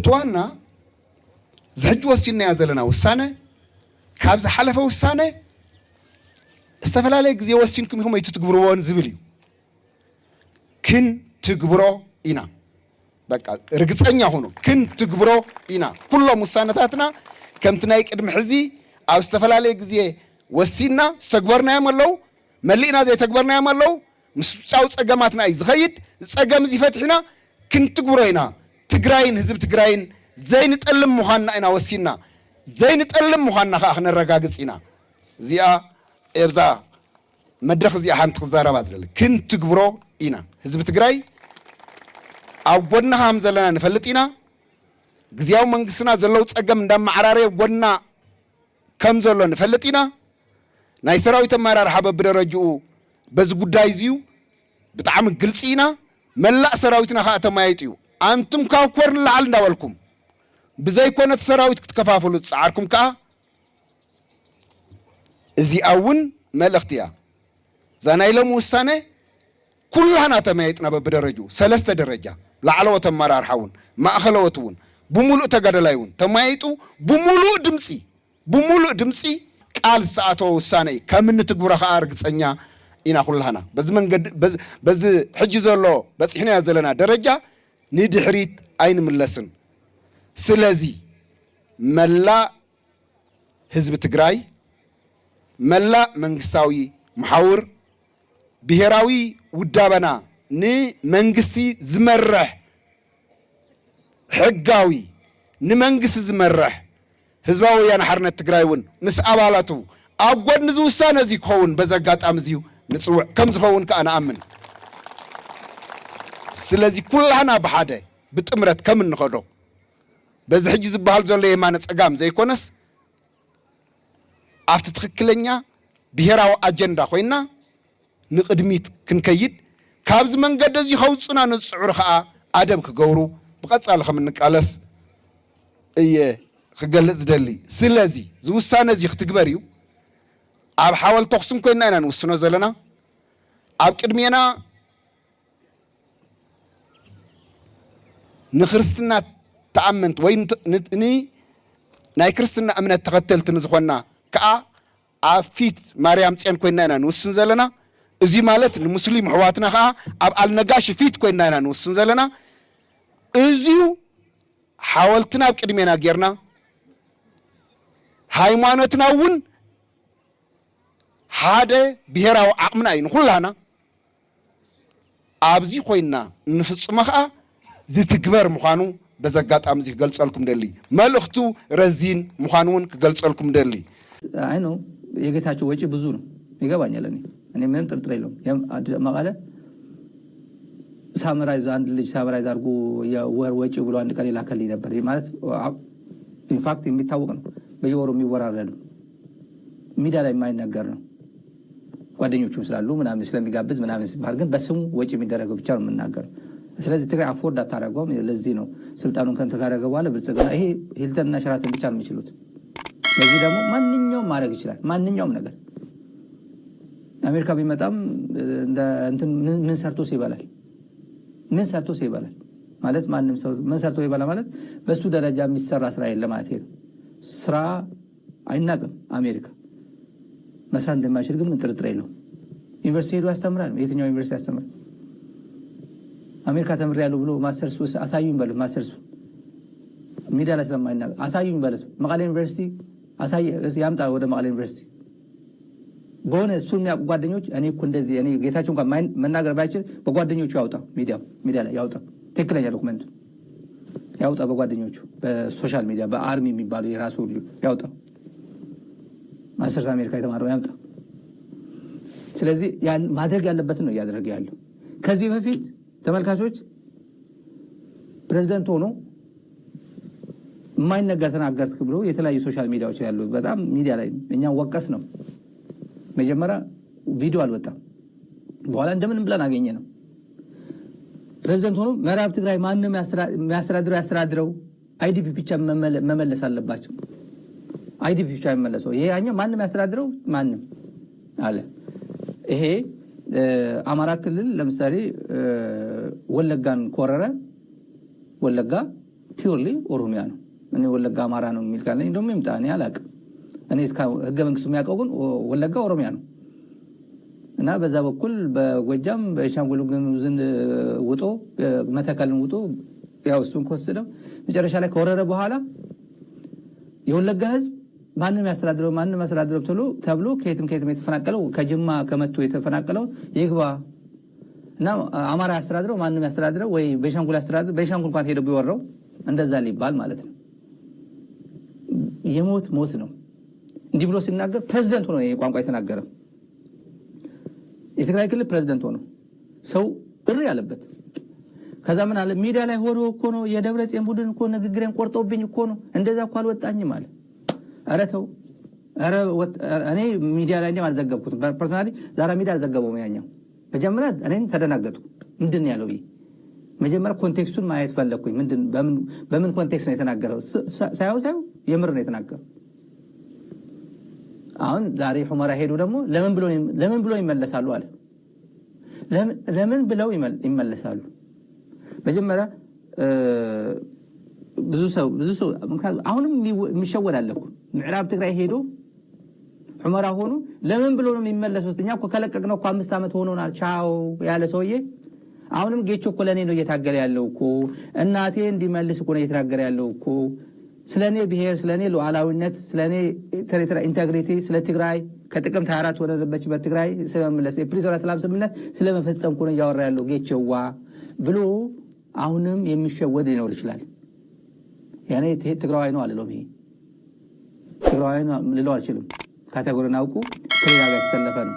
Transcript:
እትዋና ዝሕጅ ወሲና ያዘለና ውሳነ ካብዝ ሓለፈ ውሳነ استفلالي غزي وسينكم هم يتتغبرون زبل كن تغبرو إنا بقى رغصنيا هونو كن تغبرو إنا كلهم وسانتاتنا كم تنايق قدم حزي او استفلالي غزي وسينا استغبرنا يملو ملينا زي تغبرنا يملو مسጫው ጸገማትና ይዝኸይድ ጸገም ዝፈትሕና كن تغبروينا تግራይን ህዝብ ትግራይን ዘይን ጠልም ሙሃና ኢና ወሲና ዘይን ጠልም ሙሃና ካኽነ ረጋግጽና ዚያ إبزا مدرخ زي حنت خزارة بازل كنت تجبرو إنا حزب تجراي أو قلنا هم زلنا نفلتينا جزياو من قصنا زلوا تأجم دم عراري قلنا كم زلوا نفلتينا نايسراوي تمارا رحبة برجو بس قدايزيو بتعمل جلسينا ملا سراويتنا خاطر ما يتيو أنتم كاوكور لعلنا ولكم بزاي كونت سراويت تكفافلوا تسعركم كا إذا أون ملختيا زنايلهم وسنة كلها تميتنا بدرجة ثلاثة درجة لعلو تمرار حون ما أخلوتون بملؤ تجدلايون تميتوا بملؤ دمسي قال ساعته وسنة كم نتجبر خارج سنيا إنا كلها بز حجز الله بس إحنا زلنا درجة ندحريت أين من لسن سلازي ملا حزب تجراي ملا منغستاوي محاور بهراوي ودابنا ني منغستي زمرح حقاوي ني منغس زمرح حزباوي انا حرنت تግራይውን مس ابالاتو اغود نزوسانه زي كون بزغاطام زيو نصوع كم زخون كانا امن سلازي كلنا بحاده بطمرت كم نخدو بز حج زبحال زله يمان صقام زي كونس أفت تخكلنيا بهراو أجندة خوينا نقدميت كنكيد كابز من قد زي خوصنا نصعر خا أدب كجورو بقت على خمنك علىس إيه خجلت زدلي سلازي زوسانة زي ختقبريو أب حاول تقسم كوينا أنا نوصنا زلنا أب كدمينا نخرستنا تأمنت وين ني نايكرستنا أمنا تقتلت نزخونا كأ عفيت مريم تين كوينا نوسن زلنا إزي مالت المسلم حواتنا خا أب النجاش فيت كوينا نوسن زلنا إزيو حاولتنا بكلمنا غيرنا هايمانتنا ون هذا بهراو عقمنا ين كلنا أبزي كوينا نفس مخا زي تكبر مخانو بزقات أمزي قلت لكم دلي مالختو رزين مخانون قلت لكم دلي አይ ነው የጌታቸው ወጪ ብዙ ነው ይገባኛል እኔ ምንም ጥርጥር የለውም ማቃለ ሳምራይዝ አንድ ልጅ ሳምራይዝ አድርጎ የወር ወጪ ብሎ አንድ ቀን ይላከልኝ ነበር ማለት ኢንፋክት የሚታወቅ ነው በየወሩ የሚወራረድ ሚዲያ ላይ የማይነገር ነው ጓደኞቹም ስላሉ ምናምን ስለሚጋብዝ ምናምን ሲባል ግን በስሙ ወጪ የሚደረገው ብቻ ነው የምናገር ስለዚህ ትግራይ አፎርድ አታረጋውም ለዚህ ነው ስልጣኑን ከንተ ካረገ በኋላ ብልጽግና ይሄ ሂልተንና ሸራተን ብቻ ነው የሚችሉት ለዚህ ደግሞ ማንኛውም ማድረግ ይችላል ማንኛውም ነገር አሜሪካ ቢመጣም እንትን ምን ሰርቶስ ይባላል ማለት ማንንም ሰው ምን ሰርቶ ይባላል ማለት በሱ ደረጃ የሚሰራ ስራ የለም ማለት ነው ስራ አይናቅም አሜሪካ መስራት እንደማይችል ግን ጥርጥር የለውም ዩኒቨርሲቲ ሄዶ ያስተምራል የትኛው ዩኒቨርሲቲ ያስተምራል አሜሪካ ተምሬያለሁ ብሎ ማስተርስ አሳዩኝ በለው ማስተርስ ሚዲያ ላይ ስለማይናቅ አሳዩኝ በለው መቀሌ ዩኒቨርሲቲ አሳይ ያምጣ ወደ መቀሌ ዩኒቨርሲቲ በሆነ እሱን ጓደኞች እኔ እኮ እንደዚህ እኔ ጌታቸው እንኳን መናገር ባይችል በጓደኞቹ ያውጣ ሚዲያ ላይ ያውጣ ትክክለኛ ዶክመንት ያውጣ በጓደኞቹ በሶሻል ሚዲያ በአርሚ የሚባለው የራሱ ያውጣ ማስተርስ አሜሪካ የተማረው ያምጣ ስለዚህ ያን ማድረግ ያለበት ነው ያደረገ ያለው ከዚህ በፊት ተመልካቾች ፕሬዝዳንት ሆኖ ማይነገር ተናገርክ ብሎ የተለያዩ ሶሻል ሚዲያዎች ያሉ በጣም ሚዲያ ላይ እኛን ወቀስ ነው መጀመሪያ ቪዲዮ አልወጣም በኋላ እንደምንም ብለን አገኘ ነው ፕሬዝዳንት ሆኖ ምዕራብ ትግራይ ማንንም ያስተዳድረው አይዲፒ ብቻ መመለስ አለባቸው አይዲፒ ብቻ ይመለሰው ይሄ አኛ ማንንም ያስተዳድረው ማንንም አለ ይሄ አማራ ክልል ለምሳሌ ወለጋን ኮረረ ወለጋ ፒውርሊ ኦሮሚያ ነው። እኔ ወለጋ አማራ ነው የሚል ካለኝ ደግሞ ይምጣ፣ እኔ አላውቅም። እኔ እስከ ህገ መንግስቱ የሚያውቀው ግን ወለጋ ኦሮሚያ ነው እና በዛ በኩል በጎጃም በቤንሻንጉል ጉሙዝን ውጦ መተከልን ውጦ ያው እሱን ከወሰደው መጨረሻ ላይ ከወረረ በኋላ የወለጋ ህዝብ ማንም ያስተዳድረው ተብሎ ከየትም የተፈናቀለው ከጅማ ከመቱ የተፈናቀለው ይግባ እና አማራ ያስተዳድረው ማንም ያስተዳድረው ወይ ቤንሻንጉል ያስተዳድረው ቤንሻንጉል እንኳን ሄዶ ቢወረው እንደዛ ሊባል ማለት ነው። ሞት ነው። እንዲህ ብሎ ሲናገር ፕሬዝዳንት ሆኖ ቋንቋ የተናገረው የትግራይ ክልል ፕሬዝዳንት ሆኖ ሰው እሪ ያለበት ከዛ ምን አለ ሚዲያ ላይ ሆዶ እኮ ነው የደብረጽዮን ቡድን እኮ ንግግሬን ቆርጦብኝ እኮ ነው እንደዛ እኮ አልወጣኝም አለ። ኧረ ተው እኔ ሚዲያ ላይ እንደም አልዘገብኩትም። ፐርሰናሊ ዛራ ሚዲያ አልዘገበውም። ያኛው መጀመሪያ እኔን ተደናገጡ ምንድን ያለው መጀመሪያ ኮንቴክስቱን ማየት ፈለኩኝ። በምን ኮንቴክስት ነው የተናገረው? ሳይው የምር ነው የተናገረው። አሁን ዛሬ ሁመራ ሄዱ ደግሞ ለምን ብሎ ይመለሳሉ አለ። ለምን ብለው ይመለሳሉ? መጀመሪያ ብዙ ሰው አሁንም የሚሸወድ አለ እኮ ምዕራብ ትግራይ ሄዶ ሁመራ ሆኖ ለምን ብሎ ነው የሚመለሱት? እኛ እኮ ከለቀቅነው እኮ 5 ዓመት ሆኖናል ቻው ያለ ሰውዬ አሁንም ጌቾ እኮ ለኔ ነው እየታገለ ያለው እኮ እናቴ እንዲመልስ እኮ ነው እየታገለ ያለው እኮ ስለኔ ብሔር፣ ስለኔ ሉዓላዊነት፣ ስለኔ ቴሪቶሪያል ኢንቴግሪቲ፣ ስለ ትግራይ ከጥቅምት 24 ወደነበችበት ትግራይ ስለመመለስ የፕሪቶሪያ ሰላም ስምምነት ስለመፈጸም እኮ ነው እያወራ ያለው ጌቾዋ ብሎ አሁንም የሚሸወድ ሊኖር ይችላል። ያኔ ትግራዋይ ነው አልለውም። ይሄ ትግራዋይ ነው ልለው አልችልም። ካቴጎሪን አውቁ ከሌላ ጋር የተሰለፈ ነው።